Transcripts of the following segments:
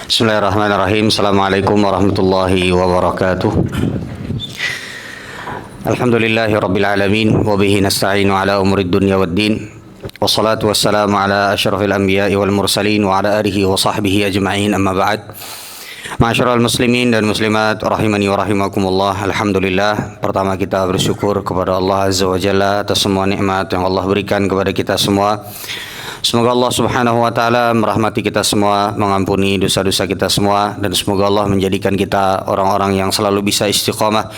Bismillahirrahmanirrahim. Assalamualaikum warahmatullahi wabarakatuh. Alhamdulillahi rabbil alamin wa bihi nasta'inu ala umurid dunya waddin. Wassalatu wassalamu ala asyrafil anbiya'i wal mursalin wa ala alihi wa sahbihi ajma'in, amma ba'd. Ma'asyiral muslimin dan muslimat rahimani wa rahimakumullah. Alhamdulillah, pertama kita bersyukur kepada Allah Azza wa Jalla atas semua nikmat yang Allah berikan kepada kita semua. Semoga Allah Subhanahu wa taala merahmati kita semua, mengampuni dosa-dosa kita semua, dan semoga Allah menjadikan kita orang-orang yang selalu bisa istiqamah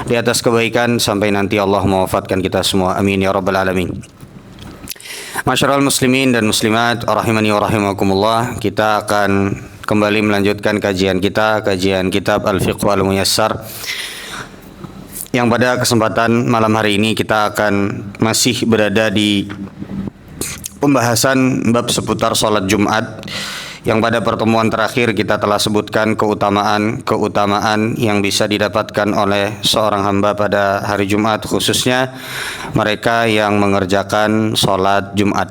di atas kebaikan sampai nanti Allah mewafatkan kita semua. Amin ya rabbal alamin. Masyarul muslimin dan muslimat rahimani wa rahimakumullah, kita akan kembali melanjutkan kajian kita, kajian kitab Al-Fiqh Al-Muyassar, yang pada kesempatan malam hari ini kita akan masih berada di pembahasan bab seputar sholat Jumat, yang pada pertemuan terakhir kita telah sebutkan keutamaan yang bisa didapatkan oleh seorang hamba pada hari Jumat, khususnya mereka yang mengerjakan sholat Jumat.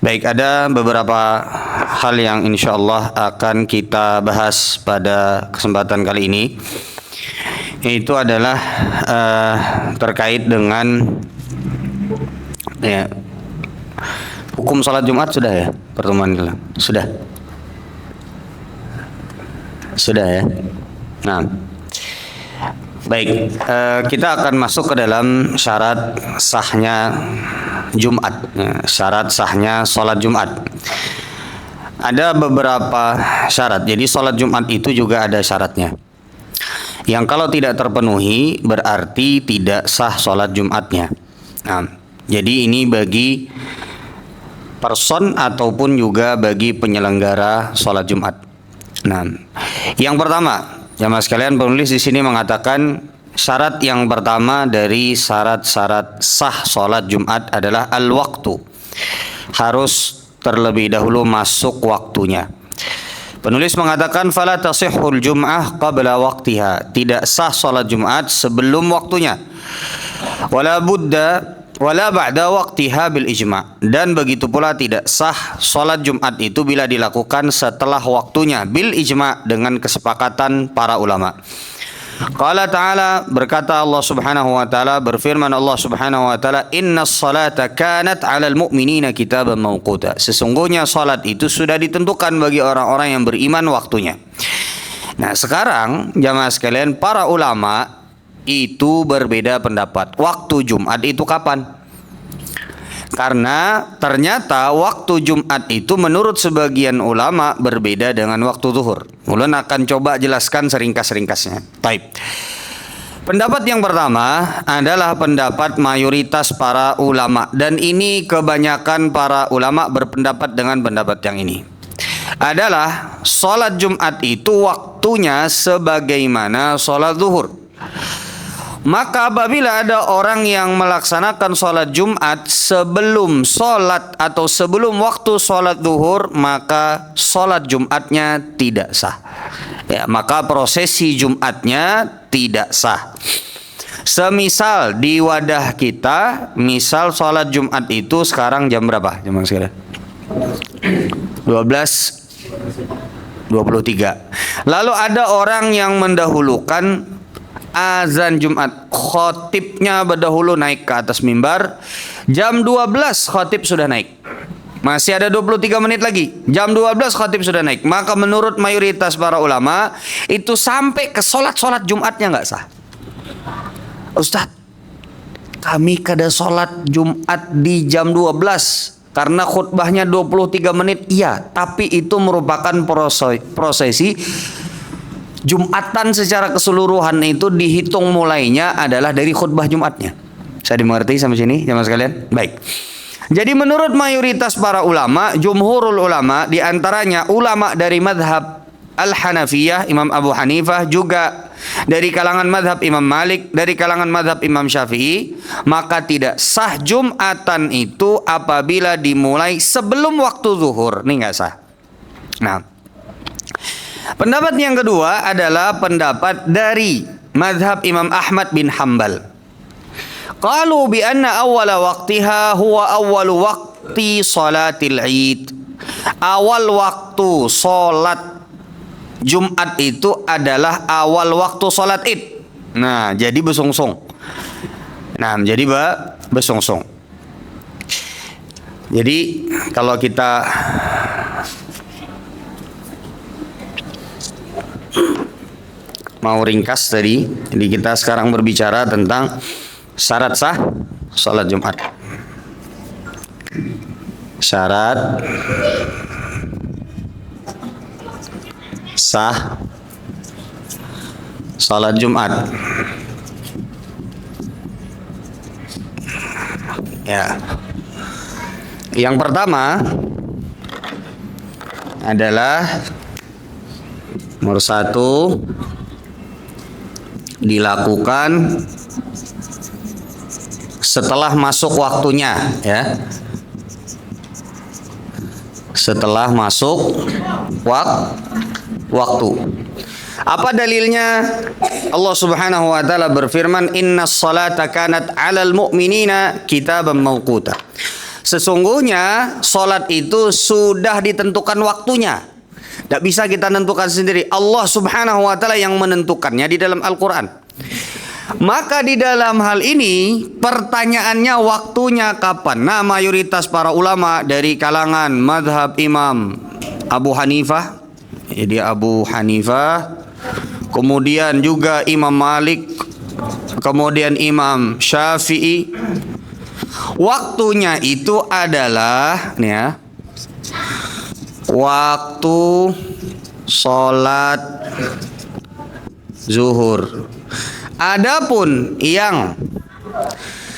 Baik, ada beberapa hal yang insya Allah akan kita bahas pada kesempatan kali ini, yaitu adalah terkait dengan hukum sholat Jumat. Sudah ya pertemuan ini? Sudah ya. Nah, baik, kita akan masuk ke dalam syarat sahnya Jumat, syarat sahnya sholat Jumat. Ada beberapa syarat. Jadi sholat Jumat itu juga ada syaratnya, yang kalau tidak terpenuhi berarti tidak sah sholat Jumatnya. Nah, jadi ini bagi person ataupun juga bagi penyelenggara sholat Jumat. Nah, yang pertama, jamaah sekalian, penulis di sini mengatakan syarat yang pertama dari syarat-syarat sah sholat Jumat adalah al-waktu. Harus terlebih dahulu masuk waktunya. Penulis mengatakan fala tasihhul jum'ah qabla waqtiha. Tidak sah sholat Jumat sebelum waktunya. Wala ba'da waqtiha bil ijma'. Dan begitu pula tidak sah sholat Jumat itu bila dilakukan setelah waktunya bil ijma', dengan kesepakatan para ulama. Qala ta'ala, berkata Allah Subhanahu wa taala, berfirman Allah Subhanahu wa taala, innas salata kanat 'alal mu'minina kitaban mawquta. Sesungguhnya salat itu sudah ditentukan bagi orang-orang yang beriman waktunya. Nah, sekarang jamaah sekalian, para ulama itu berbeda pendapat. Waktu Jumat itu kapan? Karena ternyata waktu Jumat itu menurut sebagian ulama berbeda dengan waktu zuhur. Ulun akan coba jelaskan seringkas-ringkasnya. Baik. Pendapat yang pertama adalah pendapat mayoritas para ulama, dan ini kebanyakan para ulama berpendapat dengan pendapat yang ini. Adalah sholat Jumat itu waktunya sebagaimana sholat zuhur. Maka apabila ada orang yang melaksanakan sholat Jumat sebelum sholat atau sebelum waktu sholat zuhur, maka sholat Jumatnya tidak sah. Ya, maka prosesi Jumatnya tidak sah. Semisal di wadah kita, misal sholat Jumat itu sekarang jam berapa? Jam sekarang 12:23. Lalu ada orang yang mendahulukan azan Jumat, khotibnya berdahulu naik ke atas mimbar. Jam 12 khotib sudah naik. Masih ada 23 menit lagi. Jam 12 khotib sudah naik. Maka menurut mayoritas para ulama, itu sampai ke sholat Jumatnya nggak sah. Ustadz, kami kada sholat Jumat di jam 12 karena khutbahnya 23 menit. Iya, tapi itu merupakan prosesi Jumatan secara keseluruhan. Itu dihitung mulainya adalah dari khutbah Jumatnya. Saya dimengerti sampai sini jamaah sekalian? Baik. Jadi menurut mayoritas para ulama, jumhurul ulama, diantaranya ulama dari madhab Al-Hanafiyah, Imam Abu Hanifah, juga dari kalangan madhab Imam Malik, dari kalangan madhab Imam Syafi'i, maka tidak sah Jumatan itu apabila dimulai sebelum waktu zuhur. Ini nggak sah. Nah, pendapat yang kedua adalah pendapat dari madhab Imam Ahmad bin Hanbal. Qalu bi anna awwala waqtiha huwa awwalu waqti salatil Id. Awal waktu sholat Jumat itu adalah awal waktu sholat Id. Nah, jadi besongsong. Nah, jadi besongsong. Jadi kalau kita mau ringkas tadi, jadi kita sekarang berbicara tentang syarat sah sholat Jumat. Syarat sah sholat Jumat. Ya. Yang pertama adalah nomor 1, dilakukan setelah masuk waktunya, ya. Setelah masuk waktu. Apa dalilnya? Allah Subhanahu wa taala berfirman, "Innas salata kanat 'alal mu'minina kitaban mawquta." Sesungguhnya salat itu sudah ditentukan waktunya. Tidak bisa kita tentukan sendiri. Allah Subhanahu wa taala yang menentukannya di dalam Al-Qur'an. Maka di dalam hal ini pertanyaannya waktunya kapan? Nah, mayoritas para ulama dari kalangan madhab Imam Abu Hanifah, jadi Abu Hanifah, kemudian juga Imam Malik, kemudian Imam Syafi'i, waktunya itu adalah nih ya, waktu sholat zuhur. Adapun yang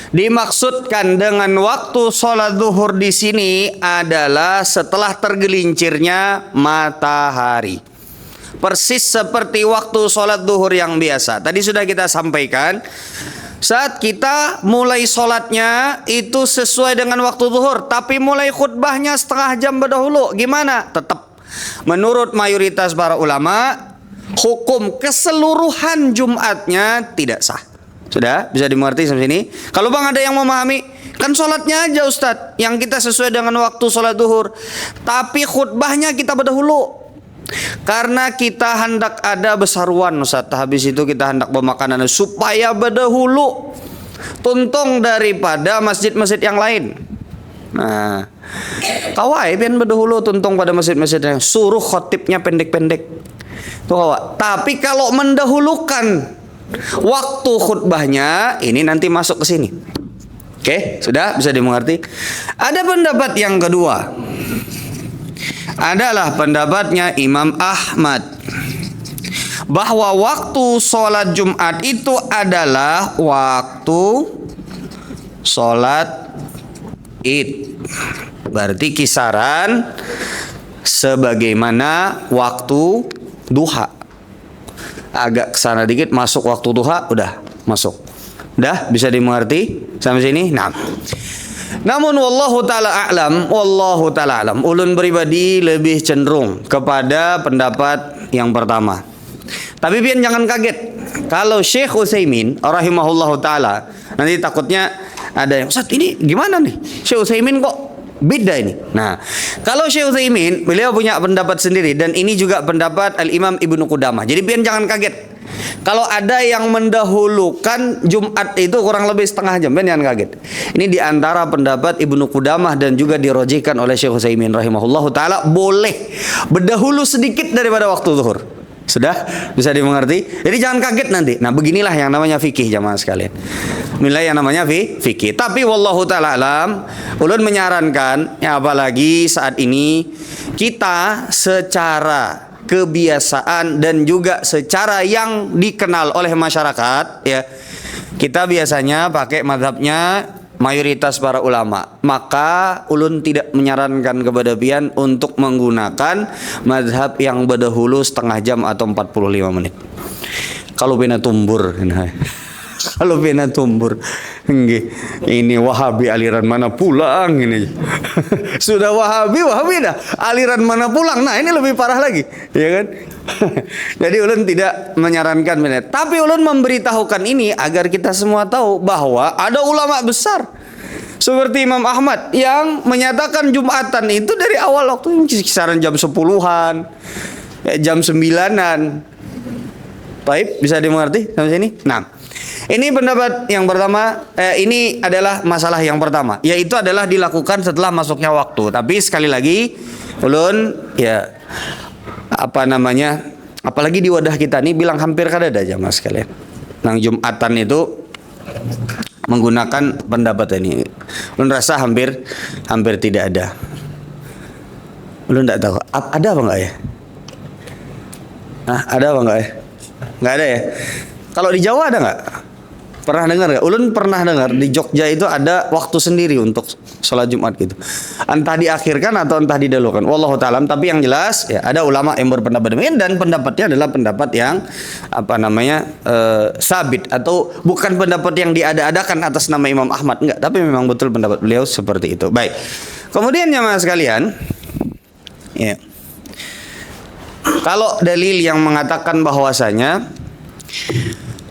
dimaksudkan dengan waktu sholat zuhur di sini adalah setelah tergelincirnya matahari. Persis seperti waktu sholat zuhur yang biasa. Tadi sudah kita sampaikan, saat kita mulai sholatnya itu sesuai dengan waktu zuhur, tapi mulai khutbahnya setengah jam berdahulu. Gimana? Tetap menurut mayoritas para ulama, hukum keseluruhan Jumatnya tidak sah. Sudah bisa dimengerti sampai sini? Kalau bang ada yang memahami, kan sholatnya aja Ustadz yang kita sesuai dengan waktu sholat zuhur, tapi khutbahnya kita berdahulu. Karena kita hendak ada besaruan Ustadz, habis itu kita hendak bermakanan supaya berdahulu tuntung daripada masjid-masjid yang lain. Nah, kawai pian berdahulu tuntung pada masjid-masjid yang suruh khotibnya pendek-pendek. Tuh kawan. Tapi kalau mendahulukan waktu khutbahnya, ini nanti masuk ke sini. Oke, sudah bisa dimengerti. Ada pendapat yang kedua, adalah pendapatnya Imam Ahmad, bahwa waktu sholat Jumat itu adalah waktu sholat Id. Berarti kisaran sebagaimana waktu duha. Agak kesana dikit masuk waktu duha, udah masuk. Udah bisa dimengerti sampai sini? Nah. Namun wallahu taala alam, ulun pribadi lebih cenderung kepada pendapat yang pertama. Tapi pian jangan kaget kalau Syekh Utsaimin rahimahullahu taala, nanti takutnya ada yang, Ustaz ini gimana nih? Syekh Utsaimin kok beda ini. Nah, kalau Syekh Utsaimin beliau punya pendapat sendiri, dan ini juga pendapat Al-Imam Ibnu Qudamah. Jadi pian jangan kaget kalau ada yang mendahulukan Jumat itu kurang lebih setengah jam, pian jangan kaget. Ini diantara pendapat Ibnu Qudamah dan juga dirojihkan oleh Syekh Utsaimin rahimahullahu taala, boleh berdahulu sedikit daripada waktu zuhur. Sudah bisa dimengerti? Jadi jangan kaget nanti. Nah, beginilah yang namanya fikih jamaah sekalian. Inilah yang namanya fikih. Tapi wallahu taala alam, ulun menyarankan, ya apalagi saat ini kita secara kebiasaan dan juga secara yang dikenal oleh masyarakat, ya, kita biasanya pakai mazhabnya mayoritas para ulama. Maka ulun tidak menyarankan kepada pian untuk menggunakan mazhab yang berdahulu setengah jam atau 45 menit. Kalau pina tumbur, kalau pina tumbur, ini Wahabi aliran mana pulang ini. Sudah Wahabi dah aliran mana pulang. Nah, ini lebih parah lagi, ya kan? Jadi ulun tidak menyarankan benar. Tapi ulun memberitahukan ini agar kita semua tahu bahwa ada ulama besar Seperti Imam Ahmad yang menyatakan Jumatan itu dari awal waktu kisaran jam 10-an, jam 9-an. Baik, bisa dimengerti sampai sini? Nah, ini pendapat yang pertama, ini adalah masalah yang pertama, yaitu adalah dilakukan setelah masuknya waktu. Tapi sekali lagi, ulun ya apa namanya? Apalagi di wadah kita nih bilang hampir kada ada jamaah sekalian. Nang Jumatan itu menggunakan pendapat ini. Ulun rasa hampir tidak ada. Ulun tidak tahu. Ada apa enggak ya? Ada apa enggak ya? Enggak ada ya. Kalau di Jawa ada enggak? Pernah dengar nggak? Ulun pernah dengar di Jogja itu ada waktu sendiri untuk sholat Jumat gitu. Entah diakhirkan atau entah didahulukan. Wallahu ta'ala. Tapi yang jelas ya ada ulama yang berpendapat demikian dan pendapatnya adalah pendapat yang apa namanya sabit atau bukan pendapat yang diada-adakan atas nama Imam Ahmad enggak. Tapi memang betul pendapat beliau seperti itu. Baik. Kemudian jamaah sekalian, ya. Kalau dalil yang mengatakan bahwasanya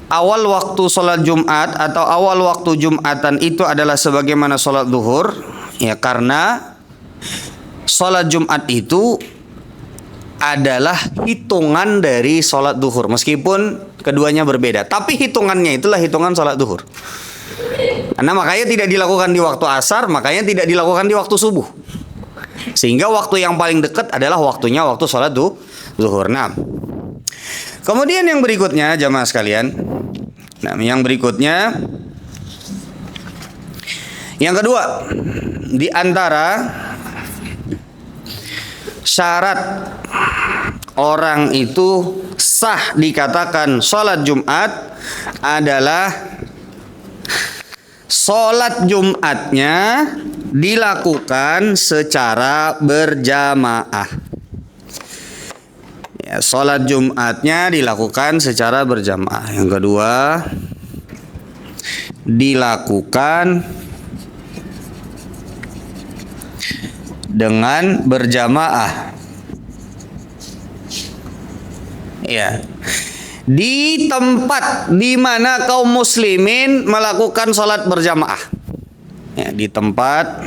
awal waktu sholat Jumat atau awal waktu Jumatan itu adalah sebagaimana sholat zuhur, ya karena sholat Jumat itu adalah hitungan dari sholat zuhur, meskipun keduanya berbeda, tapi hitungannya itulah hitungan sholat zuhur. Karena makanya tidak dilakukan di waktu asar, makanya tidak dilakukan di waktu subuh, sehingga waktu yang paling dekat adalah waktunya waktu sholat zuhur. Nah, kemudian yang berikutnya jamaah sekalian, yang berikutnya, yang kedua, di antara syarat orang itu sah dikatakan sholat Jumat adalah sholat Jumatnya dilakukan secara berjamaah. Ya, sholat Jumatnya dilakukan secara berjamaah. Yang kedua, dilakukan dengan berjamaah. Ya, di tempat di mana kaum muslimin melakukan sholat berjamaah. Ya, di tempat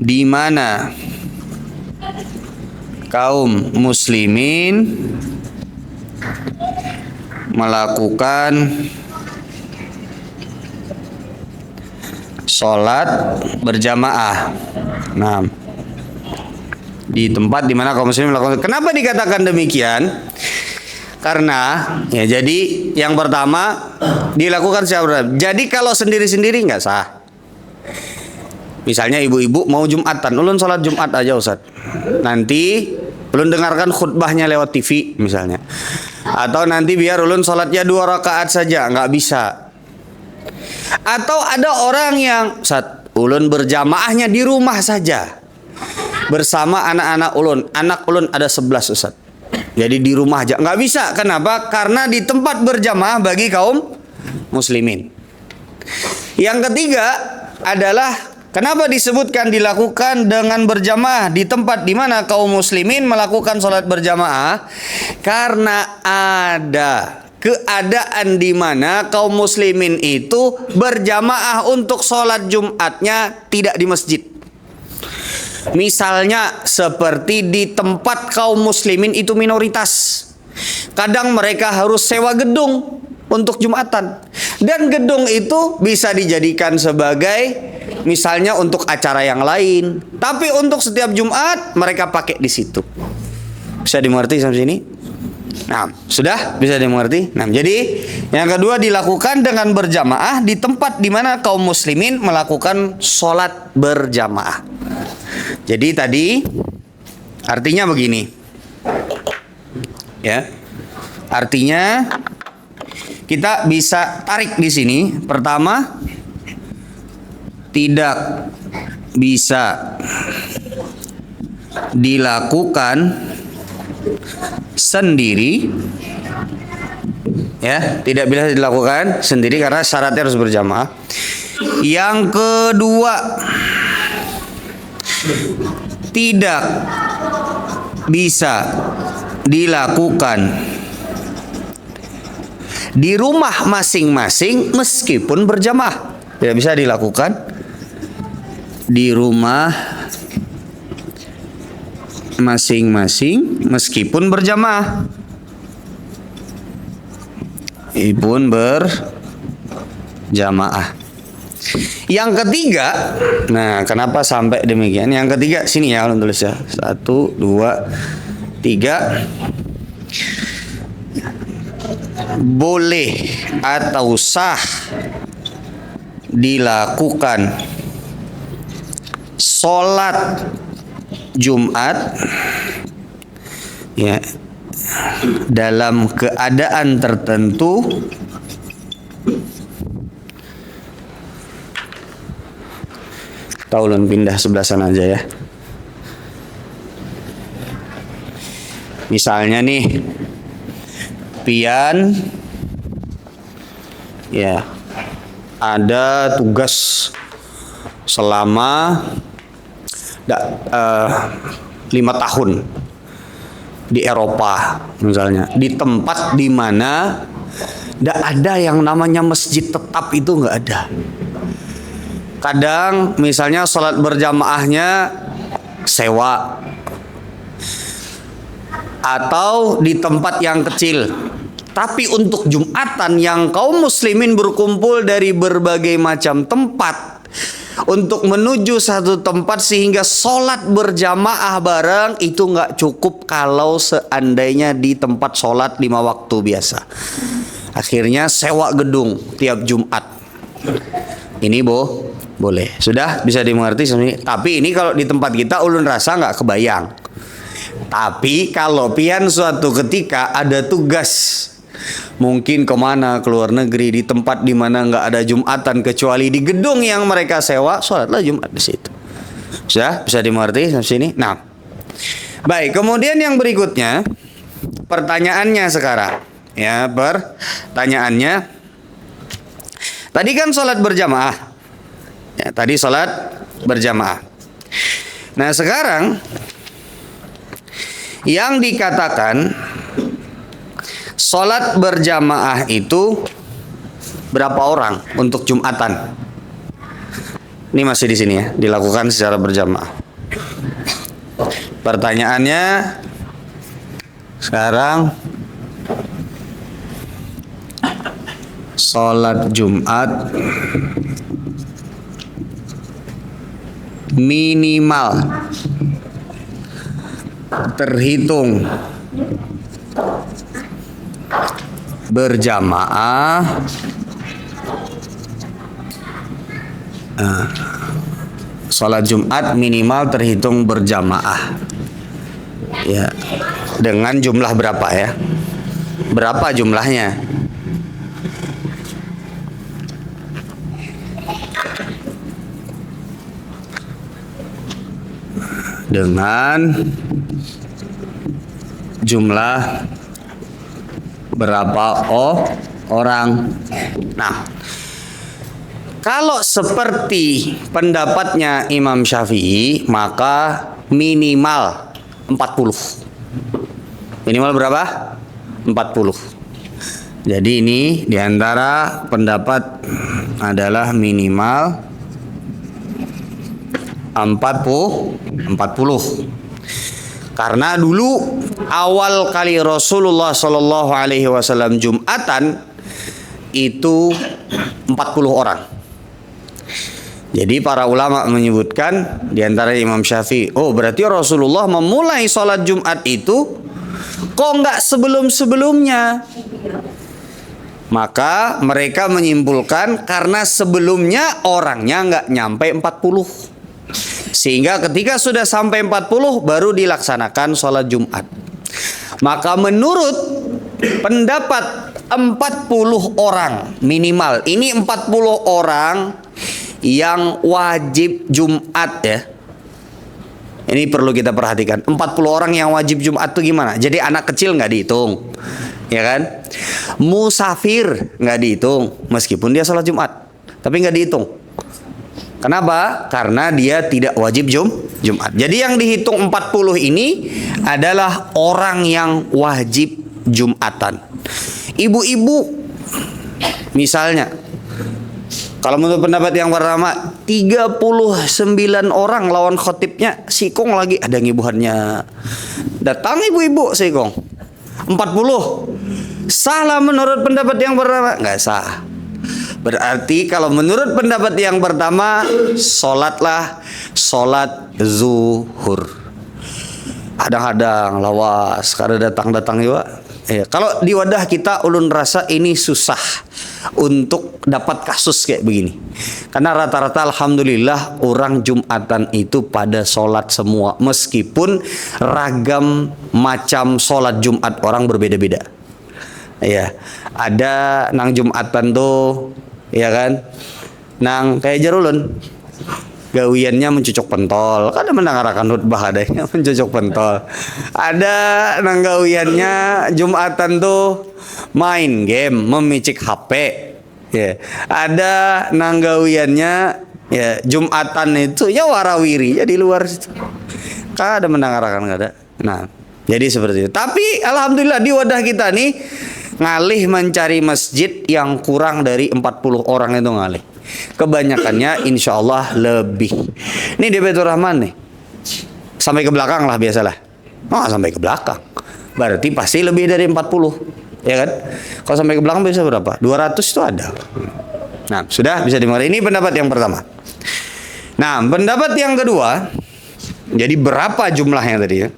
di mana kaum muslimin melakukan sholat berjamaah. Nah, di tempat di mana kaum muslimin melakukan. Kenapa dikatakan demikian? Karena ya jadi yang pertama dilakukan secara berjamaah. Jadi kalau sendiri-sendiri nggak sah. Misalnya ibu-ibu mau Jumatan, ulun sholat Jumat aja Ustaz. Nanti ulun dengarkan khutbahnya lewat TV misalnya. Atau nanti biar ulun sholatnya 2 rakaat saja, nggak bisa. Atau ada orang yang Ustaz, ulun berjamaahnya di rumah saja bersama anak-anak ulun. Anak ulun ada 11 Ustaz. Jadi di rumah aja, nggak bisa. Kenapa? Karena di tempat berjamaah bagi kaum muslimin. Yang ketiga adalah kenapa disebutkan dilakukan dengan berjamaah di tempat di mana kaum muslimin melakukan sholat berjamaah? Karena ada keadaan di mana kaum muslimin itu berjamaah untuk sholat Jumatnya tidak di masjid. Misalnya seperti di tempat kaum muslimin itu minoritas. Kadang mereka harus sewa gedung untuk Jumatan. Dan gedung itu bisa dijadikan sebagai misalnya untuk acara yang lain. Tapi untuk setiap Jumat mereka pakai di situ. Bisa dimengerti sampai sini? Nah, sudah bisa dimengerti. Nah, jadi yang kedua dilakukan dengan berjamaah di tempat di mana kaum muslimin melakukan sholat berjamaah. Jadi tadi artinya begini. Ya. Artinya kita bisa tarik di sini. Pertama, tidak bisa dilakukan sendiri, ya, tidak bisa dilakukan sendiri karena syaratnya harus berjamaah. Yang kedua, tidak bisa dilakukan di rumah masing-masing meskipun berjamaah. Tidak bisa dilakukan di rumah masing-masing meskipun berjamaah. Ibun berjamaah. Yang ketiga, nah kenapa sampai demikian? Yang ketiga sini ya, kalau tulis ya. 1, 2, 3. Boleh atau sah dilakukan sholat Jumat ya dalam keadaan tertentu Taulun pindah sebelah sana aja ya. Misalnya nih, pian ya ada tugas selama 5 tahun di Eropa misalnya, di tempat di mana tidak ada yang namanya masjid tetap, itu nggak ada. Kadang misalnya sholat berjamaahnya sewa atau di tempat yang kecil. Tapi untuk Jumatan yang kaum muslimin berkumpul dari berbagai macam tempat untuk menuju satu tempat sehingga sholat berjamaah bareng, itu nggak cukup kalau seandainya di tempat sholat 5 waktu biasa. Akhirnya sewa gedung tiap Jumat. Ini boleh. Sudah bisa dimengerti sebenarnya. Tapi ini kalau di tempat kita ulun rasa nggak kebayang. Tapi kalau pian suatu ketika ada tugas, mungkin kemana, ke luar negeri, di tempat di mana nggak ada Jumatan kecuali di gedung yang mereka sewa, sholatlah Jumat di situ. Sudah bisa dimengerti sampai sini. Nah, baik. Kemudian yang berikutnya, pertanyaannya sekarang, ya pertanyaannya, tadi kan sholat berjamaah. Ya, tadi sholat berjamaah. Nah sekarang yang dikatakan sholat berjamaah itu berapa orang untuk Jumatan? Ini masih di sini ya, dilakukan secara berjamaah. Pertanyaannya sekarang, sholat Jumat minimal terhitung berjamaah sholat Jumat minimal terhitung berjamaah ya, dengan jumlah berapa ya? Berapa jumlahnya? Dengan jumlah berapa orang. Nah, kalau seperti pendapatnya Imam Syafi'i, maka minimal 40. Minimal berapa? 40. Jadi ini diantara pendapat adalah minimal 40. Karena dulu awal kali Rasulullah Shallallahu Alaihi Wasallam Jumatan itu 40 orang. Jadi para ulama menyebutkan, diantara Imam Syafi'i, oh berarti Rasulullah memulai sholat Jumat itu kok nggak sebelum-sebelumnya? Maka mereka menyimpulkan karena sebelumnya orangnya nggak nyampe 40. Sehingga ketika sudah sampai 40 baru dilaksanakan sholat Jumat. Maka menurut pendapat 40 orang minimal, ini 40 orang yang wajib Jumat ya. Ini perlu kita perhatikan. 40 orang yang wajib Jumat itu gimana? Jadi anak kecil nggak dihitung, ya kan? Musafir nggak dihitung, meskipun dia sholat Jumat, tapi nggak dihitung. Kenapa? Karena dia tidak wajib Jumat. Jadi yang dihitung 40 ini adalah orang yang wajib Jumatan. Ibu-ibu Misalnya, kalau menurut pendapat yang pertama 39 orang lawan khotibnya, sikong lagi ada ngibuhannya. Datang ibu-ibu sikong 40. Salah menurut pendapat yang pertama? Nggak sah. Berarti kalau menurut pendapat yang pertama, sholatlah sholat zuhur. Kadang-kadang lawas, kadang datang-datang juga. Ya, kalau di wadah kita ulun rasa ini susah untuk dapat kasus kayak begini. Karena rata-rata alhamdulillah orang Jumatan itu pada sholat semua. Meskipun ragam macam sholat Jumat orang berbeda-beda. Ya, ada nang Jumatan tuh, ya kan, nang kayak jarulun gawiannya mencucuk pentol, kada mendengarkan khutbah adanya mencucuk pentol. Ada nang gawiannya Jumatan tuh main game, memicik HP. Ya, ada nang gawiannya ya Jumatan itu ya warawiri ya di luar situ. Kada mendengarkan kada. Nah, jadi seperti itu. Tapi alhamdulillah di wadah kita nih ngalih mencari masjid yang kurang dari 40 orang itu ngalih. Kebanyakannya insya Allah lebih. Ini di Baitur Rahman nih, sampai ke belakang lah biasalah. Oh, sampai ke belakang berarti pasti lebih dari 40, ya kan? Kalau sampai ke belakang bisa berapa? 200 itu ada. Nah, sudah bisa dimulai. Ini pendapat yang pertama. Nah, pendapat yang kedua, jadi berapa jumlahnya tadi ya?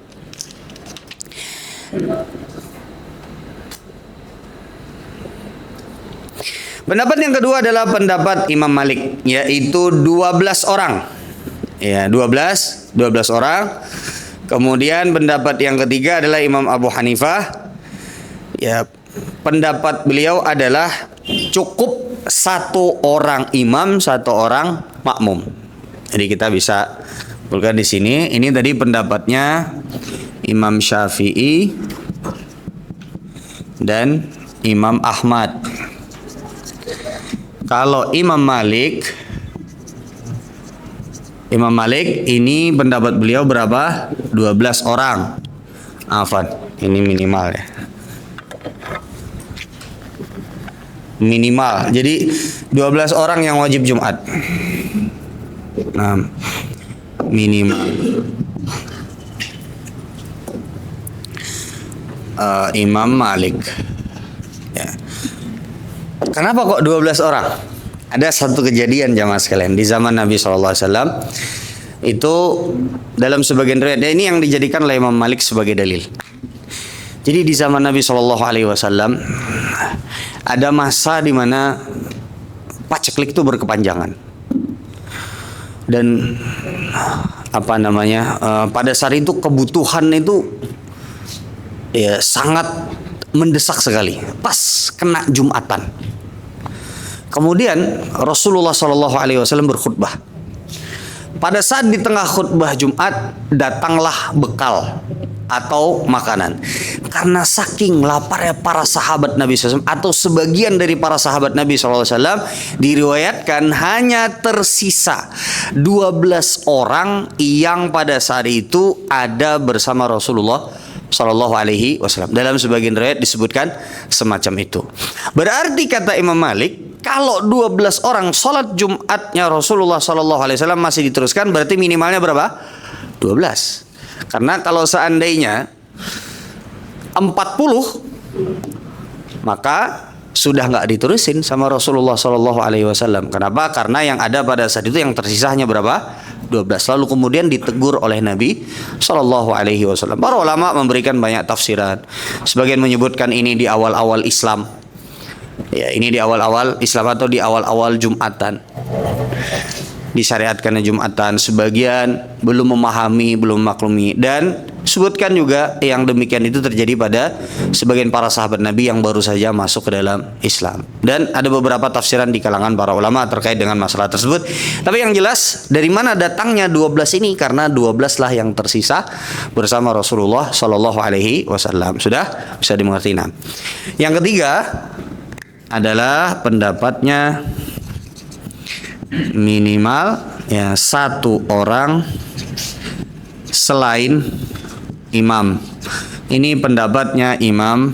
Pendapat yang kedua adalah pendapat Imam Malik, yaitu 12 orang. Ya, 12 orang. Kemudian pendapat yang ketiga adalah Imam Abu Hanifah. Ya, pendapat beliau adalah cukup satu orang imam, satu orang makmum. Jadi kita bisa bukan di sini. Ini tadi pendapatnya Imam Syafi'i dan Imam Ahmad. Kalau Imam Malik ini pendapat beliau berapa? 12 orang. Afan, ini minimal ya. Minimal. Jadi 12 orang yang wajib Jumat. Nah, minimal. Imam Malik. Ya. Kenapa kok 12 orang? Ada satu kejadian jamaah sekalian di zaman Nabi SAW. Itu dalam sebagian riwayat, ini yang dijadikan oleh Imam Malik sebagai dalil. Jadi di zaman Nabi SAW ada masa di mana paceklik itu berkepanjangan. Dan pada saat itu kebutuhan itu ya sangat mendesak sekali. Pas kena Jumatan. Kemudian Rasulullah SAW berkhutbah. Pada saat di tengah khutbah Jumat datanglah bekal atau makanan. Karena saking laparnya para sahabat Nabi SAW atau sebagian dari para sahabat Nabi SAW, diriwayatkan hanya tersisa 12 orang yang pada saat itu ada bersama Rasulullah Sallallahu Alaihi Wasallam. Dalam sebagian riwayat disebutkan semacam itu. Berarti kata Imam Malik, kalau 12 orang sholat Jumatnya Rasulullah Sallallahu Alaihi Wasallam masih diteruskan, berarti minimalnya berapa? 12. Karena kalau seandainya 40, maka sudah nggak diterusin sama Rasulullah Sallallahu Alaihi Wasallam. Kenapa? Karena yang ada pada saat itu yang tersisanya berapa? 12. Lalu kemudian ditegur oleh Nabi Sallallahu Alaihi Wasallam. Para ulama memberikan banyak tafsiran. Sebagian menyebutkan ini di awal-awal Islam. Ya, ini di awal-awal Islam atau di awal-awal Jumatan. Disyariatkannya Jumatan. Sebagian belum memahami, belum maklumi. Dan sebutkan juga yang demikian itu terjadi pada sebagian para sahabat Nabi yang baru saja masuk ke dalam Islam. Dan ada beberapa tafsiran di kalangan para ulama terkait dengan masalah tersebut. Tapi yang jelas dari mana datangnya 12 ini? Karena 12 lah yang tersisa bersama Rasulullah Sallallahu Alaihi Wasallam. Sudah bisa dimengerti. Nah, yang ketiga adalah pendapatnya minimal ya satu orang selain imam. Ini pendapatnya Imam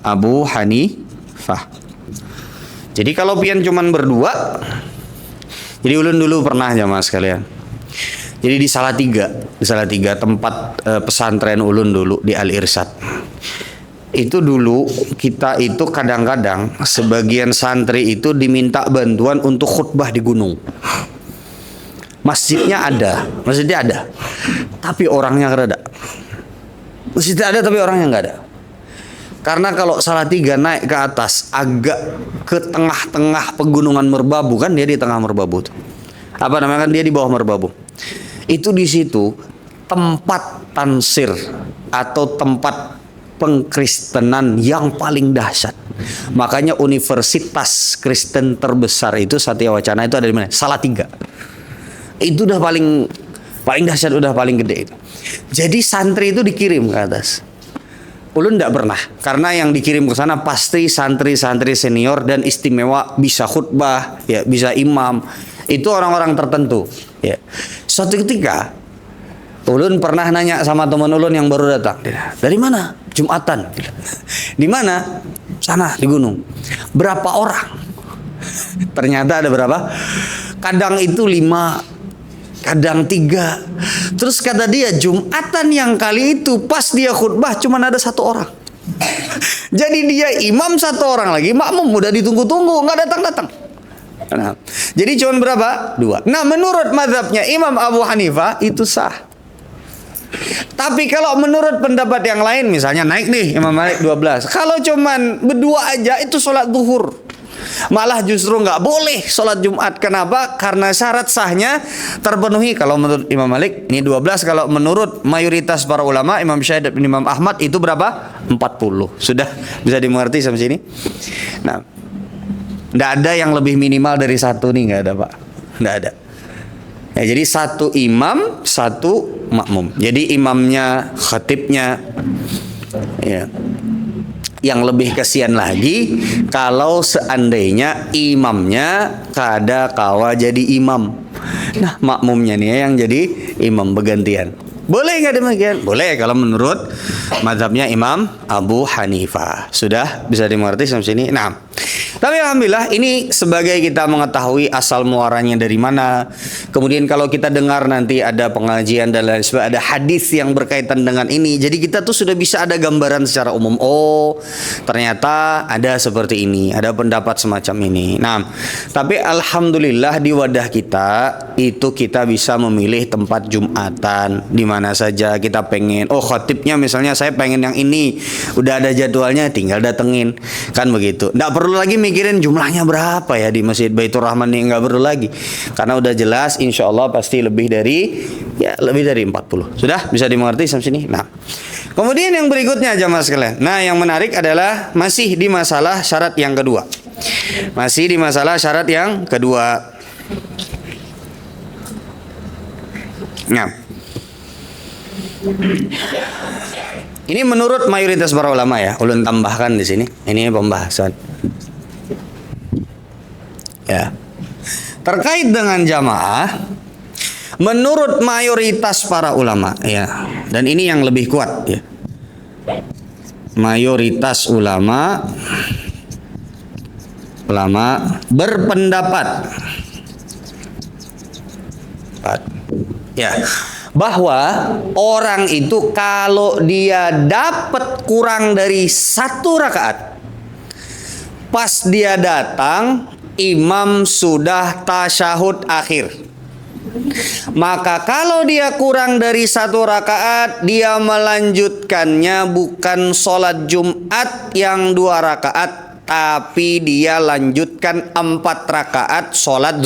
Abu Hanifah. Jadi kalau pian cuman berdua, jadi ulun dulu pernah jamaah sekalian. Jadi di Salatiga tempat pesantren ulun dulu di Al Irsyad. Itu dulu kita itu kadang-kadang sebagian santri itu diminta bantuan untuk khutbah di gunung. Masjidnya ada, tapi orangnya nggak ada. Masjidnya ada tapi orangnya nggak ada. Karena kalau Salatiga naik ke atas agak ke tengah-tengah pegunungan Merbabu, kan dia di tengah Merbabu tuh. Apa namanya, kan dia di bawah Merbabu. Itu di situ tempat tansir atau tempat pengkristenan yang paling dahsyat. Makanya universitas Kristen terbesar itu Satya Wacana itu ada di mana? Salatiga. Itu udah paling dahsyat, udah paling gede itu. Jadi santri itu dikirim ke atas. Ulun tidak pernah, karena yang dikirim ke sana pasti santri-santri senior dan istimewa, bisa khutbah, ya, bisa imam. Itu orang-orang tertentu. Ya. Suatu ketika, ulun pernah nanya sama teman ulun yang baru datang. Dari mana? Jumatan. Di mana? Sana di gunung. Berapa orang? Ternyata ada berapa? Kadang itu 5, kadang 3. Terus kata dia, Jumatan yang kali itu pas dia khutbah cuman ada 1 orang. Jadi dia imam 1 orang lagi, makmum udah ditunggu-tunggu, nggak datang-datang. Nah, jadi cuman berapa? 2. Nah, menurut mazhabnya Imam Abu Hanifah itu sah. Tapi kalau menurut pendapat yang lain, misalnya naik nih Imam Malik 12. Kalau cuman berdua aja itu sholat zuhur. Malah justru nggak boleh sholat Jumat. Kenapa? Karena syarat sahnya terpenuhi. Kalau menurut Imam Malik ini 12. Kalau menurut mayoritas para ulama, Imam Syafi'i dan Imam Ahmad itu berapa? 40. Sudah bisa dimengerti sampai sini. Nah, nggak ada yang lebih minimal dari 1 nih, nggak ada Pak. Nggak ada. Ya, jadi 1 imam, 1 makmum. Jadi imamnya, khatibnya, ya. Yang lebih kasihan lagi kalau seandainya imamnya kada kawa jadi imam. Nah, makmumnya nih yang jadi imam bergantian. Boleh nggak demikian? Boleh kalau menurut mazhabnya Imam Abu Hanifah. Sudah bisa dimengerti sampai sini. Nah, tapi alhamdulillah ini sebagai kita mengetahui asal muaranya dari mana. Kemudian kalau kita dengar nanti ada pengajian dan lain sebagainya, ada hadis yang berkaitan dengan ini. Jadi kita tuh sudah bisa ada gambaran secara umum. Oh, ternyata ada seperti ini, ada pendapat semacam ini. Nah, tapi alhamdulillah di wadah kita itu kita bisa memilih tempat Jumatan di mana saja kita pengen. Oh, khatibnya misalnya saya pengen yang ini, udah ada jadwalnya, tinggal datengin, kan begitu. Nggak perlu lagi mikirin jumlahnya berapa ya di Masjid Baitur Rahman ini, nggak perlu lagi, karena udah jelas insya Allah pasti lebih dari 40. Sudah bisa dimengerti sampai sini. Nah, kemudian yang berikutnya jamaah sekalian. Nah, yang menarik adalah masih di masalah syarat yang kedua. Masih di masalah syarat yang kedua. Nah, ini menurut mayoritas para ulama ya. Ulun tambahkan di sini. Ini pembahasan. Ya. Terkait dengan jamaah, menurut mayoritas para ulama ya. Dan ini yang lebih kuat ya. Mayoritas ulama berpendapat ya, bahwa orang itu kalau dia dapat kurang dari 1 rakaat, pas dia datang imam sudah tasyahud akhir. Maka kalau dia kurang dari 1 rakaat, dia melanjutkannya bukan sholat Jumat yang 2 rakaat, tapi dia lanjutkan 4 rakaat sholat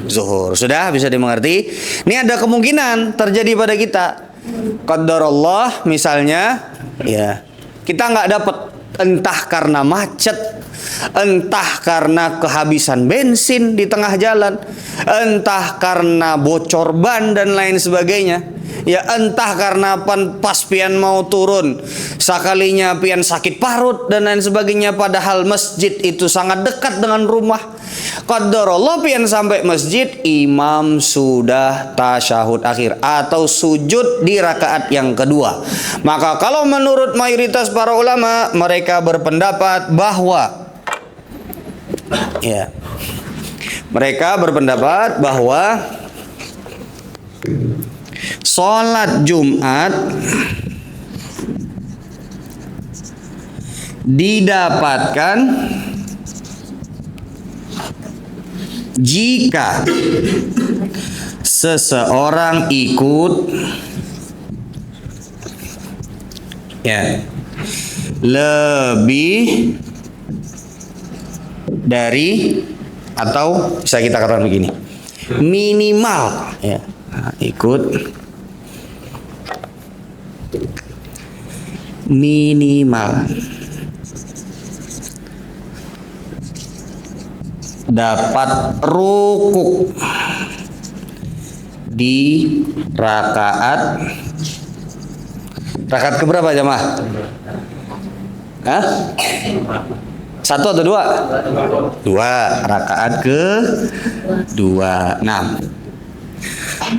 zuhur. Sudah bisa dimengerti? Ini ada kemungkinan terjadi pada kita. Qadarullah misalnya, ya kita nggak dapat, entah karena macet, entah karena kehabisan bensin di tengah jalan, entah karena bocor ban dan lain sebagainya. Ya, entah karena pas pian mau turun, sakalinya pian sakit parut dan lain sebagainya, padahal masjid itu sangat dekat dengan rumah. Qadarullah pian sampai masjid, imam sudah tasyahud akhir atau sujud di rakaat yang kedua. Maka kalau menurut mayoritas para ulama, mereka berpendapat bahwa Ya. Mereka berpendapat bahwa sholat Jumat didapatkan jika seseorang ikut lebih dari, atau bisa kita katakan begini, minimal ikut minimal dapat rukuk di rakaat keberapa jamaah? Hah? Satu atau dua? Dua, rakaat ke dua. Nah,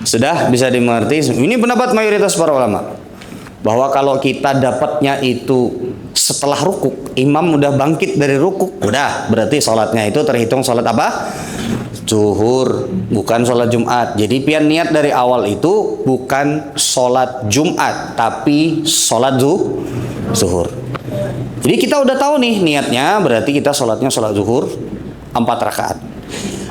sudah bisa dimengerti. Ini pendapat mayoritas para ulama, bahwa kalau kita dapatnya itu setelah rukuk, imam udah bangkit dari rukuk, udah berarti sholatnya itu terhitung sholat apa? Zuhur, bukan sholat Jumat. Jadi pian niat dari awal itu bukan sholat Jumat, tapi sholat zuhur. Jadi kita udah tahu nih niatnya, berarti kita sholatnya sholat zuhur 4 rakaat.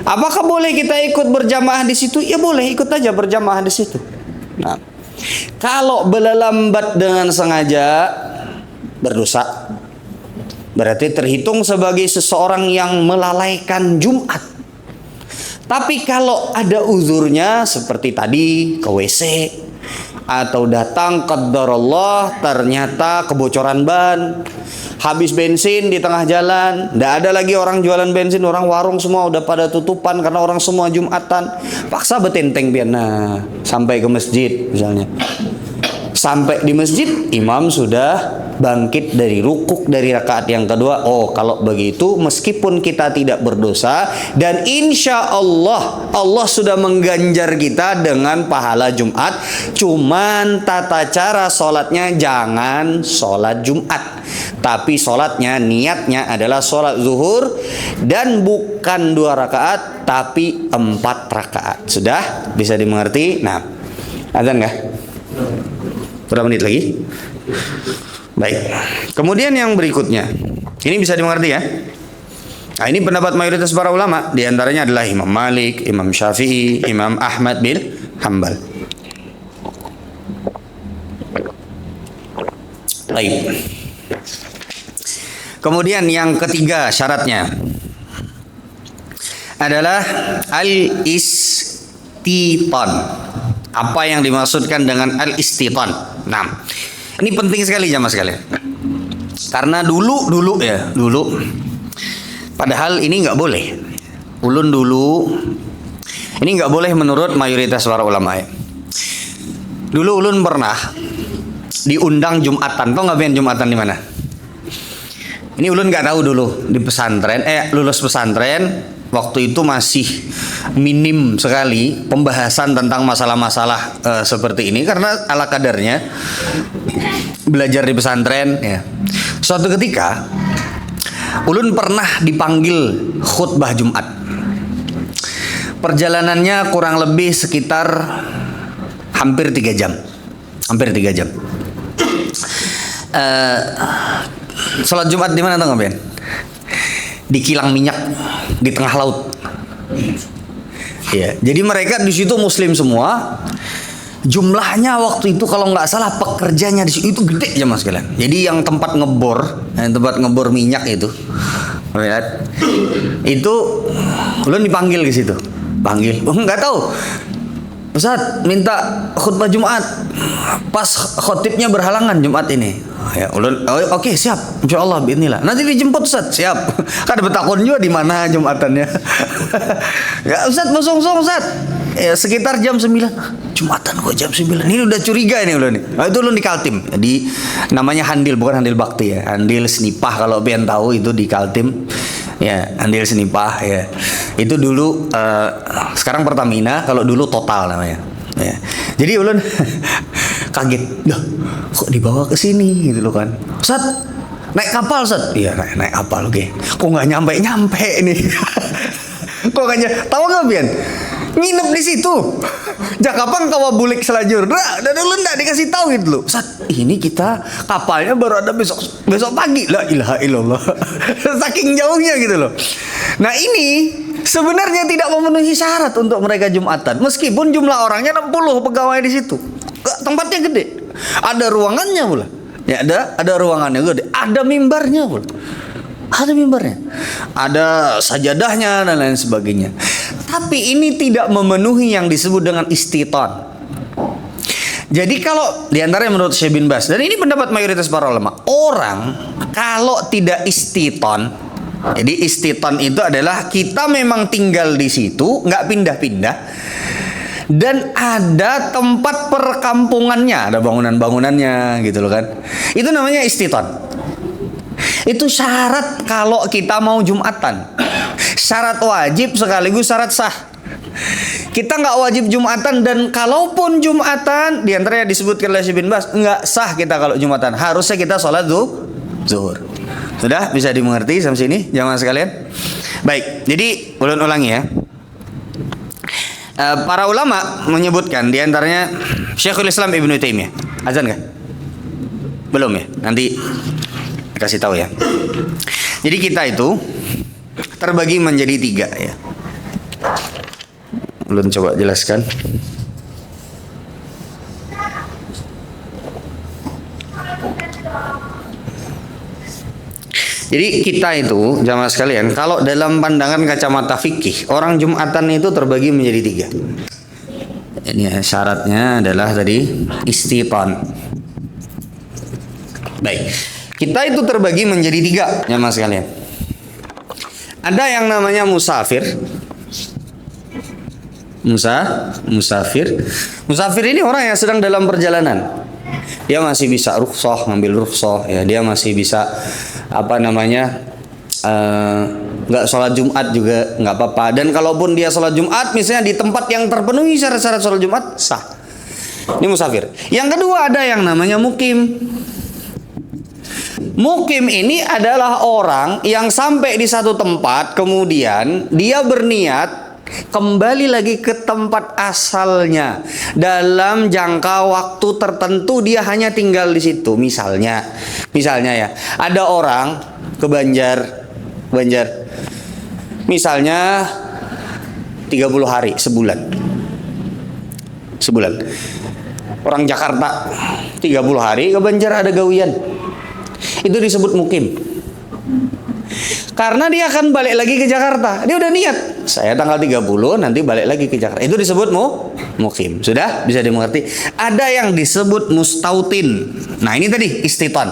Apakah boleh kita ikut berjamaah di situ? Ya boleh, ikut aja berjamaah di situ. Nah, kalau berlambat dengan sengaja berdosa, berarti terhitung sebagai seseorang yang melalaikan Jumat. Tapi kalau ada uzurnya seperti tadi ke WC, atau datang qadarullah ternyata kebocoran ban, habis bensin di tengah jalan, tidak ada lagi orang jualan bensin, orang warung semua udah pada tutupan karena orang semua Jumatan, paksa betenteng biar sampai ke masjid misalnya. Sampai di masjid, imam sudah bangkit dari rukuk dari rakaat yang kedua. Oh, kalau begitu meskipun kita tidak berdosa, dan insya Allah Allah sudah mengganjar kita dengan pahala Jumat, cuman tata cara sholatnya jangan sholat Jumat, tapi sholatnya niatnya adalah sholat zuhur, dan bukan 2 rakaat tapi 4 rakaat. Sudah bisa dimengerti? Nah, azan nggak? Berapa menit lagi? Baik. Kemudian yang berikutnya, ini bisa dimengerti ya. Nah, ini pendapat mayoritas para ulama. Di antaranya adalah Imam Malik, Imam Syafi'i, Imam Ahmad bin Hanbal. Baik. Kemudian yang ketiga syaratnya adalah al-istitan. Apa yang dimaksudkan dengan al-istitan? Nah, ini penting sekali jamaah sekalian. Karena dulu padahal ini nggak boleh. Ulun dulu ini nggak boleh menurut mayoritas para ulama ya. Dulu ulun pernah diundang Jumatan. Tahu nggak Ben Jumatan di mana? Ini ulun nggak tahu dulu di pesantren. Lulus pesantren. Waktu itu masih minim sekali pembahasan tentang masalah-masalah seperti ini, karena ala kadarnya belajar di pesantren ya. Suatu ketika ulun pernah dipanggil khutbah Jumat. Perjalanannya kurang lebih sekitar hampir 3 jam. Sholat Jumat di mana tuh Ben? Di kilang minyak di tengah laut. Ya, jadi mereka di situ Muslim semua. Jumlahnya waktu itu kalau nggak salah pekerjanya di situ itu gede aja mas sekalian. Jadi yang tempat ngebor minyak itu, lihat, itu ulun dipanggil ke situ. Nggak tahu. Ustaz minta khutbah Jumat, pas khotibnya berhalangan Jumat ini. Ya, ulun, oke, siap, insya Allah, bismillah. Nanti dijemput Ustaz, siap. Kan bertakun juga di mana Jumatannya. Ya Ustaz, bosong Ustaz. Ya, sekitar jam 9. Jumatan kok jam 9. Ini udah curiga ini ulun. Nah, itu ulun di Kaltim. Jadi namanya Handil, bukan Handil Bakti ya. Handil Senipah kalau pian tahu itu di Kaltim. Ya, Handil Senipah ya. Itu dulu sekarang Pertamina, kalau dulu Total namanya. Ya. Jadi ulun kaget, kok dibawa ke sini gitu loh kan. Ustaz, Naik kapal, Ustaz? Iya, naik kapal, oke. Kok nggak nyampe nih? Kok nggak tahu nggak, Bian? Nginep di situ. Jakapang kawa bulik selajur. Dan lu nggak dikasih tahu gitu loh. Ustaz, ini kita kapalnya baru ada besok pagi. La ilaha illallah. Saking jauhnya gitu loh. Nah, ini sebenarnya tidak memenuhi syarat untuk mereka Jumatan. Meskipun jumlah orangnya 60 pegawai di situ. Tempatnya gede. Ada ruangannya pula. Ya, ada ruangannya gede. Ada mimbarnya pula. Ada mimbarnya. Ada sajadahnya dan lain sebagainya. Tapi ini tidak memenuhi yang disebut dengan istiton. Jadi kalau diantaranya menurut Syekh bin Baz, dan ini pendapat mayoritas para ulama, orang kalau tidak istiton, jadi istiton itu adalah kita memang tinggal di situ, nggak pindah-pindah, dan ada tempat perkampungannya, ada bangunan-bangunannya gitu loh kan. Itu namanya istiton. Itu syarat kalau kita mau Jumatan. Syarat wajib sekaligus syarat sah. Kita nggak wajib Jumatan, dan kalaupun Jumatan, diantaranya disebutkan oleh Syekh bin Baz, nggak sah kita kalau Jumatan. Harusnya kita sholat zuhur. Sudah bisa dimengerti sampai sini, jamaah sekalian? Baik, jadi ulun ulangi ya. Para ulama menyebutkan, diantaranya Syekhul Islam Ibnu Taimiyah. Azan nggak? Belum ya? Nanti kasih tahu ya. Jadi kita itu terbagi menjadi 3 ya. Belum coba jelaskan. Jadi kita itu jamaah sekalian, kalau dalam pandangan kacamata fikih, orang Jumatan itu terbagi menjadi 3. Ini ya, syaratnya adalah tadi istiton. Baik. Kita itu terbagi menjadi 3, jamaah sekalian. Ada yang namanya musafir. Musafir ini orang yang sedang dalam perjalanan. Dia masih bisa rukhsah, ngambil rukhsah ya. Dia masih bisa nggak sholat Jumat juga nggak apa-apa. Dan kalaupun dia sholat Jumat misalnya di tempat yang terpenuhi syarat-syarat sholat Jumat, sah. Ini musafir. Yang kedua ada yang namanya mukim. Mukim ini adalah orang yang sampai di satu tempat, kemudian dia berniat kembali lagi ke tempat asalnya dalam jangka waktu tertentu. Dia hanya tinggal di situ. Misalnya ya, ada orang ke Banjar, misalnya 30 hari, sebulan. Orang Jakarta 30 hari ke Banjar, ada gawian. Itu disebut mukim. Karena dia akan balik lagi ke Jakarta. Dia udah niat, saya tanggal 30 nanti balik lagi ke Jakarta. Itu disebut mukim. Sudah bisa dimengerti. Ada yang disebut mustautin. Nah, ini tadi istiton.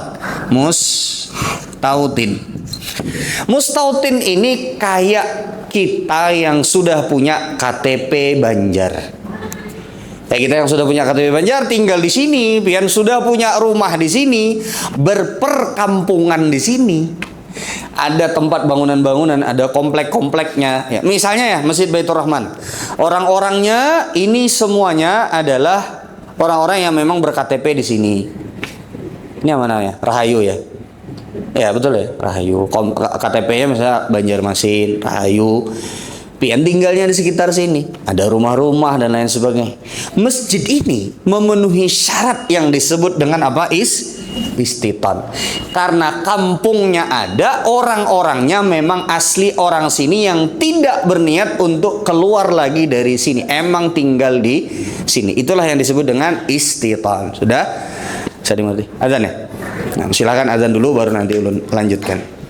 Mustautin ini kayak kita yang sudah punya KTP Banjar. Kayak kita yang sudah punya KTP Banjar, tinggal di sini, pian sudah punya rumah di sini, berperkampungan di sini. Ada tempat bangunan-bangunan, ada komplek-kompleknya. Ya, misalnya ya, Masjid Baitur Rahman. Orang-orangnya ini semuanya adalah orang-orang yang memang ber-KTP di sini. Ini yang mana ya? Rahayu ya? Ya betul ya, Rahayu. KTP-nya misalnya Banjarmasin, Rahayu. Pian tinggalnya di sekitar sini, ada rumah-rumah dan lain sebagainya. Masjid ini memenuhi syarat yang disebut dengan apa? Istiton. Karena kampungnya ada, orang-orangnya memang asli orang sini yang tidak berniat untuk keluar lagi dari sini, emang tinggal di sini. Itulah yang disebut dengan istiton. Sudah? Bisa dimengerti? Azan ya? Nah, silakan azan dulu baru nanti ulun lanjutkan.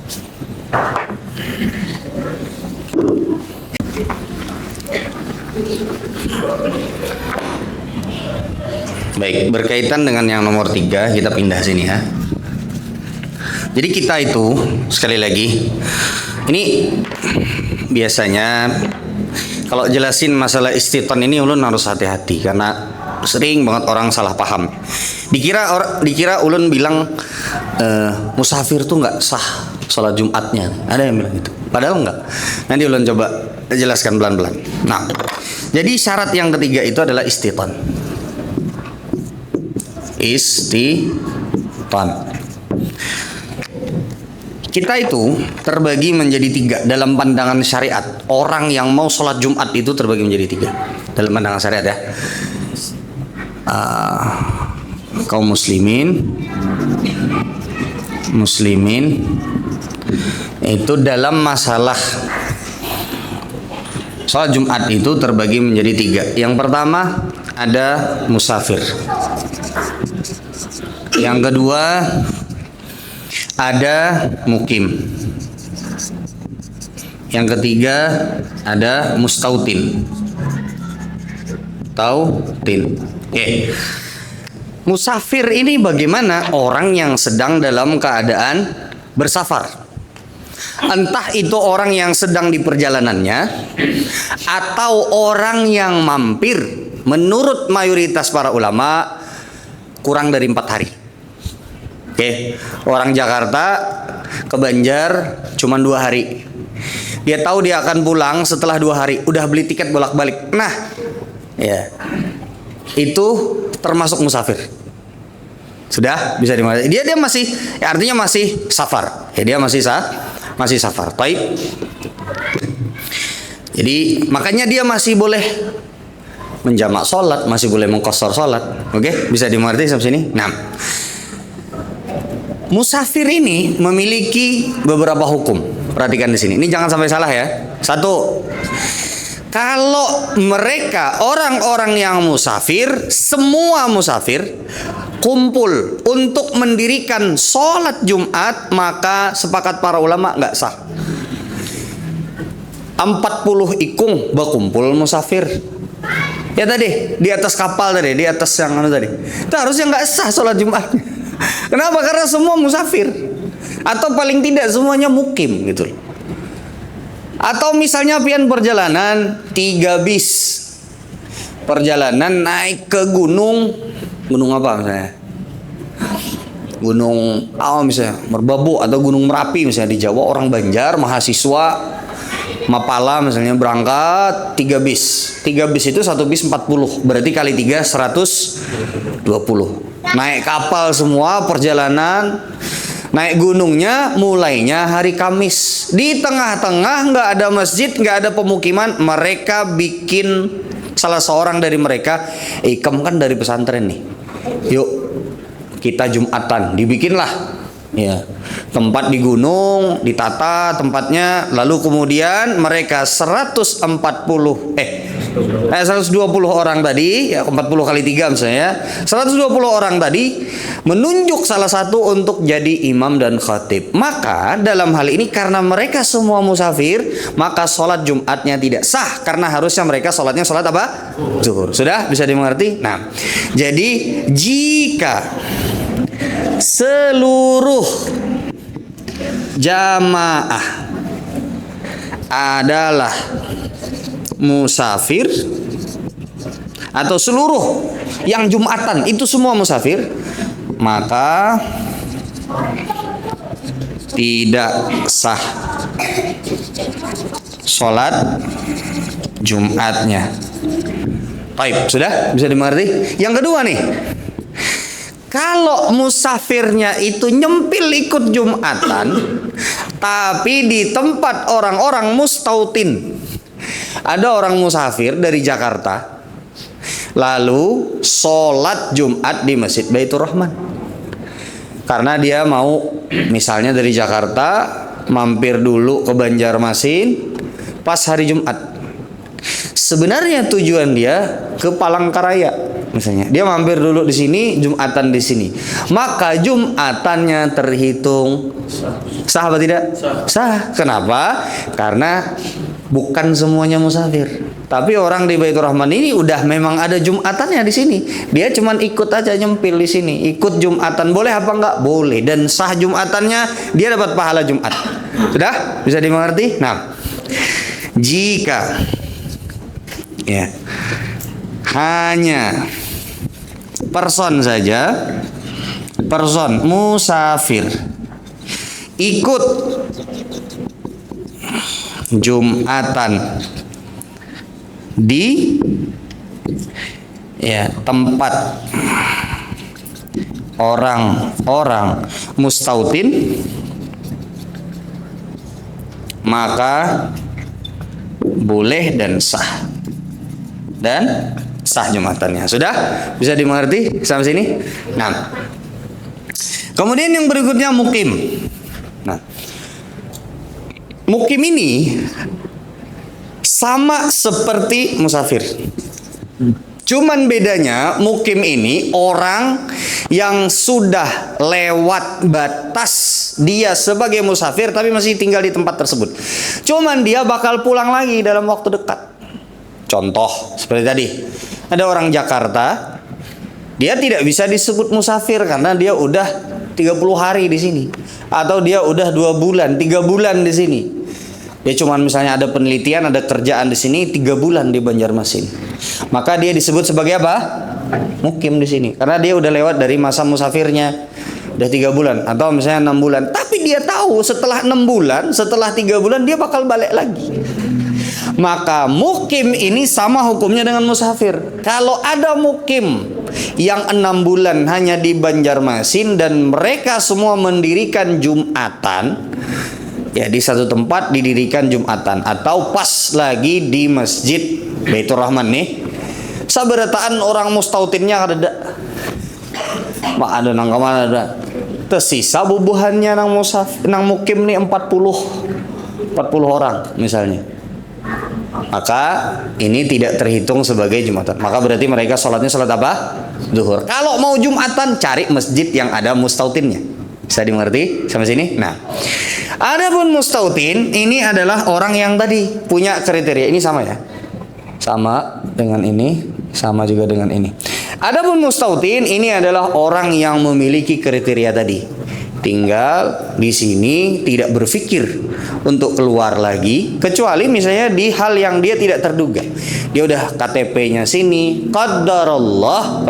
Baik, berkaitan dengan yang nomor 3, kita pindah sini ya. Jadi kita itu, sekali lagi, ini biasanya kalau jelasin masalah istiton ini ulun harus hati-hati, karena sering banget orang salah paham. Dikira ulun bilang musafir tuh nggak sah sholat Jumatnya. Ada yang bilang gitu. Padahal enggak. Nanti ulun coba jelaskan pelan-pelan. Nah, jadi syarat yang ketiga itu adalah istiton. Kita itu terbagi menjadi tiga dalam pandangan syariat. Orang yang mau sholat Jumat itu terbagi menjadi tiga dalam pandangan syariat ya. Kaum muslimin itu dalam masalah sholat Jumat itu terbagi menjadi tiga. Yang pertama ada musafir. Yang kedua ada mukim. Yang ketiga ada mustautin. Oke. Musafir ini bagaimana? Orang yang sedang dalam keadaan bersafar. Entah itu orang yang sedang di perjalanannya atau orang yang mampir. Menurut mayoritas para ulama kurang dari 4 hari. Oke, orang Jakarta ke Banjar cuma 2 hari. Dia tahu dia akan pulang setelah 2 hari. Udah beli tiket bolak-balik. Nah, ya, itu termasuk musafir. Sudah bisa dimulai. Dia masih, ya artinya masih safar. Ya dia masih safar. Baik. Jadi makanya dia masih boleh menjamak sholat, masih boleh mengqashar sholat. Oke, bisa dimengerti sampai sini. Nah, musafir ini memiliki beberapa hukum. Perhatikan di sini. Ini jangan sampai salah ya. 1. Kalau mereka orang-orang yang musafir, semua musafir kumpul untuk mendirikan sholat Jumat, maka sepakat para ulama nggak sah. 40 ikung berkumpul musafir. Ya tadi di atas kapal tadi, di atas yang tadi. Itu harusnya nggak sah sholat Jumat. Kenapa? Karena semua musafir. Atau paling tidak semuanya mukim gitu. Atau misalnya pian perjalanan 3 bis. Perjalanan naik ke gunung apa misalnya? Gunung misalnya Merbabu atau Gunung Merapi misalnya di Jawa, orang Banjar, mahasiswa Mapala misalnya berangkat 3 bis. 3 bis itu 1 bis 40. Berarti kali 3 120. Naik kapal semua perjalanan. Naik gunungnya mulainya hari Kamis. Di tengah-tengah nggak ada masjid, nggak ada pemukiman. Mereka bikin, salah seorang dari mereka, kamu kan dari pesantren nih, yuk kita Jumatan. Dibikinlah ya tempat di gunung, ditata tempatnya. Lalu kemudian mereka 120 orang tadi ya, 40 kali 3 misalnya, 120 orang tadi menunjuk salah satu untuk jadi imam dan khatib. Maka dalam hal ini karena mereka semua musafir, maka sholat Jumatnya tidak sah, karena harusnya mereka sholatnya sholat apa? Zuhur. Sudah bisa dimengerti? Nah, jadi jika seluruh jamaah adalah musafir, atau seluruh yang Jumatan itu semua musafir, maka tidak sah sholat Jumatnya. Baik, sudah bisa dimengerti? Yang kedua nih, kalau musafirnya itu nyempil ikut Jumatan, tapi di tempat orang-orang mustautin. Ada orang musafir dari Jakarta, lalu sholat Jumat di Masjid Baitur Rahman. Karena dia mau misalnya dari Jakarta, mampir dulu ke Banjarmasin pas hari Jumat. Sebenarnya tujuan dia ke Palangkaraya. Misalnya dia mampir dulu di sini, Jumatan di sini, maka Jumatannya terhitung sah apa tidak? Sah. Kenapa? Karena bukan semuanya musafir, tapi orang di Baitur Rahman ini udah memang ada Jumatannya di sini. Dia cuman ikut aja nyempil di sini, ikut Jumatan. Boleh apa enggak? Boleh, dan sah Jumatannya, dia dapat pahala Jumat. Sudah bisa dimengerti? Nah, jika ya hanya person saja, person musafir ikut Jumatan di ya tempat orang-orang mustautin, maka boleh dan sah. Dan sah Jumatannya. Sudah? Bisa dimengerti sampai sini? Nah. Kemudian yang berikutnya mukim. Nah. Mukim ini sama seperti musafir. Cuman bedanya mukim ini orang yang sudah lewat batas dia sebagai musafir tapi masih tinggal di tempat tersebut. Cuman dia bakal pulang lagi dalam waktu dekat. Contoh seperti tadi, ada orang Jakarta, dia tidak bisa disebut musafir karena dia udah 30 hari di sini, atau dia udah 2 bulan, 3 bulan di sini. Dia cuman misalnya ada penelitian, ada kerjaan di sini 3 bulan di Banjarmasin. Maka dia disebut sebagai apa? Mukim di sini. Karena dia udah lewat dari masa musafirnya. Udah 3 bulan atau misalnya 6 bulan. Tapi dia tahu setelah 6 bulan, setelah 3 bulan dia bakal balik lagi. Maka mukim ini sama hukumnya dengan musafir. Kalau ada mukim yang 6 bulan hanya di Banjarmasin dan mereka semua mendirikan Jumatan, ya di satu tempat didirikan Jumatan atau pas lagi di Masjid Baitur Rahman nih, sabarataan orang mustautinnya ada mak ada nang kamana ada tersisa bubuhannya nang musafir nang mukim nih 40 orang misalnya, maka ini tidak terhitung sebagai Jumatan. Maka berarti mereka sholatnya sholat apa? Zuhur. Kalau mau Jumatan cari masjid yang ada mustautinnya. Bisa dimengerti sampai sini? Nah, adapun mustautin ini adalah orang yang tadi punya kriteria ini sama ya, sama dengan ini, sama juga dengan ini. Adapun mustautin ini adalah orang yang memiliki kriteria tadi, tinggal di sini tidak berpikir untuk keluar lagi, kecuali misalnya di hal yang dia tidak terduga. Dia udah KTP-nya sini, qadarullah.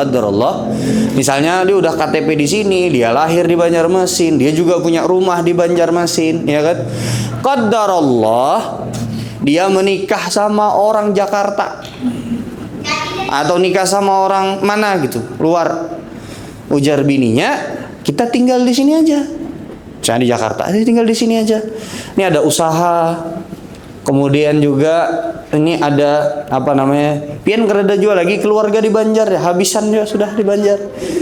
Misalnya dia udah KTP di sini, dia lahir di Banjarmasin, dia juga punya rumah di Banjarmasin, ya kan? Qadarullah, dia menikah sama orang Jakarta atau nikah sama orang mana gitu, luar. Ujar bininya, kita tinggal di sini aja. Saya di Jakarta, tinggal di sini aja. Ini ada usaha. Kemudian juga ini ada apa namanya? Pian kereda jual lagi keluarga di Banjar ya, habisan ya sudah di Banjar.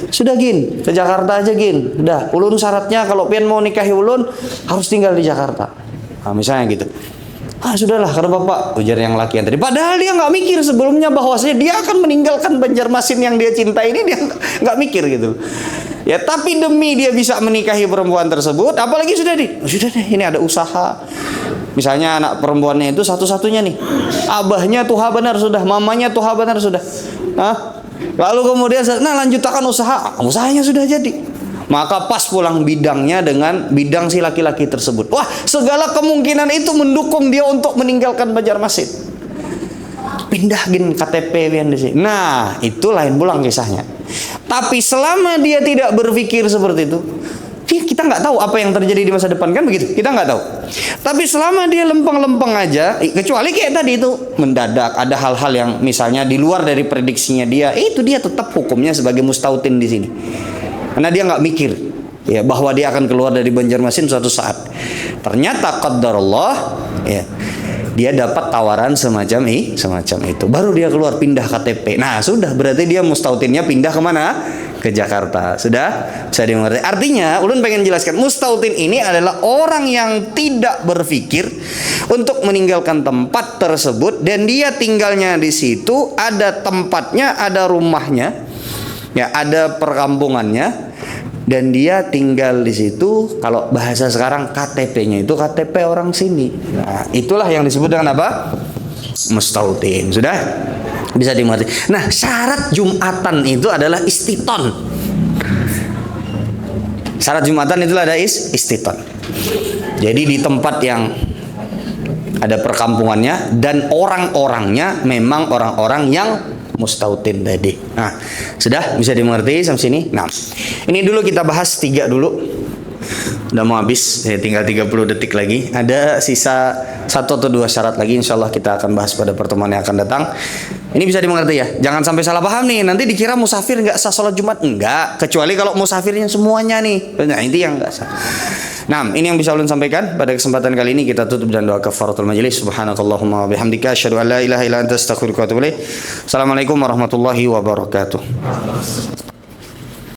Sudah gin, ke Jakarta aja gin. Udah, ulun syaratnya kalau pian mau nikahi ulun harus tinggal di Jakarta. Nah, misalnya gitu. Ah sudahlah karena bapak, ujar yang laki yang tadi. Padahal dia nggak mikir sebelumnya bahwasanya dia akan meninggalkan Banjarmasin yang dia cintai ini, dia nggak mikir gitu. Ya tapi demi dia bisa menikahi perempuan tersebut, apalagi sudah deh ini ada usaha. Misalnya anak perempuannya itu satu-satunya nih, abahnya tuha benar sudah, mamanya tuha benar sudah. Nah, lalu kemudian lanjutkan usahanya sudah jadi. Maka pas pulang bidangnya dengan bidang si laki-laki tersebut. Wah, segala kemungkinan itu mendukung dia untuk meninggalkan Banjarmasin. Pindahin KTP yang di sini. Nah, itu lain pulang kisahnya. Tapi selama dia tidak berpikir seperti itu, kita nggak tahu apa yang terjadi di masa depan, kan begitu? Kita nggak tahu. Tapi selama dia lempeng-lempeng aja, kecuali kayak tadi itu mendadak ada hal-hal yang misalnya di luar dari prediksinya dia, itu dia tetap hukumnya sebagai mustautin di sini. Karena dia nggak mikir ya bahwa dia akan keluar dari Banjarmasin suatu saat. Ternyata qadarullah ya, dia dapat tawaran semacam itu. Baru dia keluar pindah KTP. Nah, sudah berarti dia mustautinnya pindah kemana? Ke Jakarta. Sudah? Bisa dimengerti. Artinya, ulun pengen jelaskan, mustautin ini adalah orang yang tidak berpikir untuk meninggalkan tempat tersebut dan dia tinggalnya di situ, ada tempatnya, ada rumahnya, ya, ada perkampungannya. Dan dia tinggal di situ. Kalau bahasa sekarang KTP-nya itu KTP orang sini. Nah, itulah yang disebut dengan apa? Mustautin. Sudah? Bisa dimengerti. Nah, syarat Jumatan itu adalah istiton. Syarat Jumatan itu ada istiton. Jadi di tempat yang ada perkampungannya dan orang-orangnya memang orang-orang yang mustautin tadi. Nah, sudah bisa dimengerti sampai sini. Nah, ini dulu kita bahas 3 dulu. Udah mau habis, ya, tinggal 30 detik lagi. Ada sisa 1 atau 2 syarat lagi, insya Allah kita akan bahas pada pertemuan yang akan datang. Ini bisa dimengerti ya. Jangan sampai salah paham nih. Nanti dikira musafir nggak sah sholat Jumat. Enggak, kecuali kalau musafirnya semuanya nih. Nah, itu yang nggak sah. Nah, ini yang bisa ulun sampaikan pada kesempatan kali ini. Kita tutup dengan doa kafaratul majelis. Subhanakallahumma wa bihamdika asyhadu an la ilaha illa anta astaghfiruka wa atubu ilaik. Assalamualaikum warahmatullahi wabarakatuh.